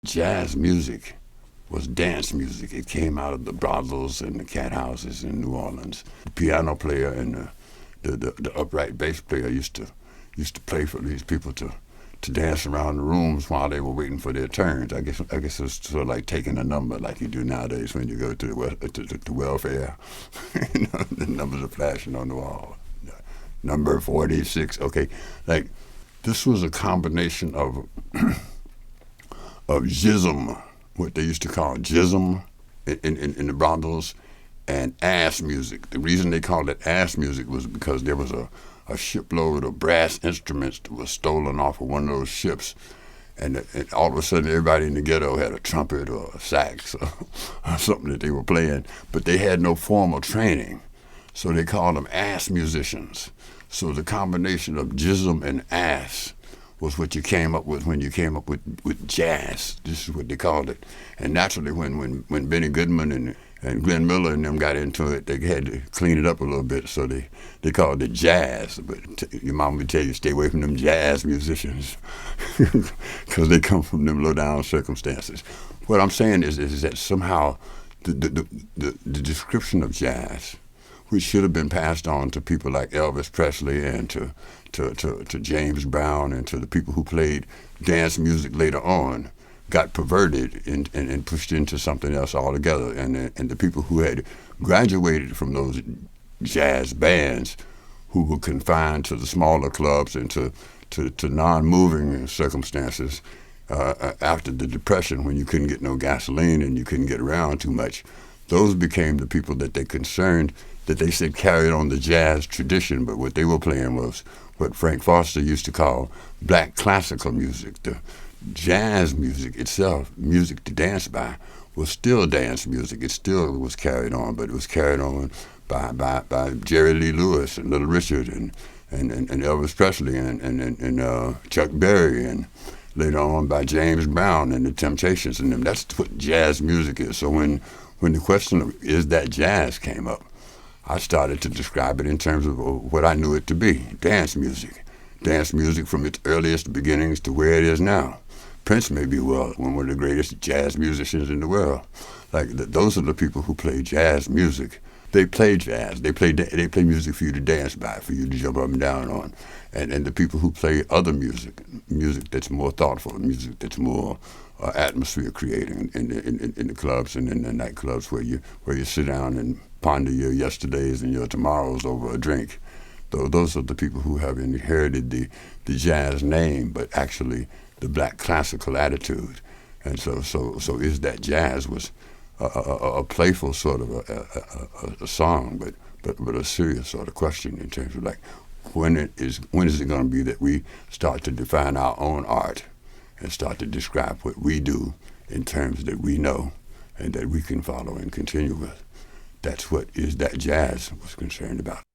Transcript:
jazz music was dance music. It came out of the brothels and the cat houses in New Orleans. The piano player and the upright bass player used to play for these people to dance around the rooms while they were waiting for their turns. I guess it was sort of like taking a number like you do nowadays when you go to the welfare. The numbers are flashing on the wall. Number 46. Okay, like this was a combination of jism, what they used to call jism in the brothels, and ass music. The reason they called it ass music was because there was a shipload of brass instruments that was stolen off of one of those ships, and all of a sudden everybody in the ghetto had a trumpet or a sax or something that they were playing, but they had no formal training, so they called them ass musicians. So the combination of jism and ass was what you came up with when you came up with jazz. This is what they called it. And naturally, when Benny Goodman and Glenn Miller and them got into it, they had to clean it up a little bit, so they called it jazz. But your mom would tell you, stay away from them jazz musicians because they come from them low-down circumstances. What I'm saying is that somehow the description of jazz, which should have been passed on to people like Elvis Presley and to James Brown and to the people who played dance music later on, got perverted and pushed into something else altogether. And the people who had graduated from those jazz bands, who were confined to the smaller clubs and to non-moving circumstances after the Depression, when you couldn't get no gasoline and you couldn't get around too much, those became the people that they concerned, that they said carried on the jazz tradition, but what they were playing was what Frank Foster used to call black classical music. The jazz music itself, music to dance by, was still dance music. It still was carried on, but it was carried on by Jerry Lee Lewis and Little Richard and Elvis Presley and Chuck Berry, and later on by James Brown and the Temptations and them. That's what jazz music is. So when the question of is that jazz came up, I started to describe it in terms of what I knew it to be, dance music. Dance music from its earliest beginnings to where it is now. Prince may be one of the greatest jazz musicians in the world. Those are the people who play jazz music. They play jazz. They play music for you to dance by, for you to jump up and down on. And the people who play other music that's more thoughtful, music that's more atmosphere creating in the clubs and in the nightclubs where you sit down and ponder your yesterdays and your tomorrows over a drink. Those are the people who have inherited the jazz name, but actually the black classical attitude. And so is that jazz was a playful sort of a song, but a serious sort of question in terms of like when is it going to be that we start to define our own art and start to describe what we do in terms that we know and that we can follow and continue with. That's what is that jazz was concerned about.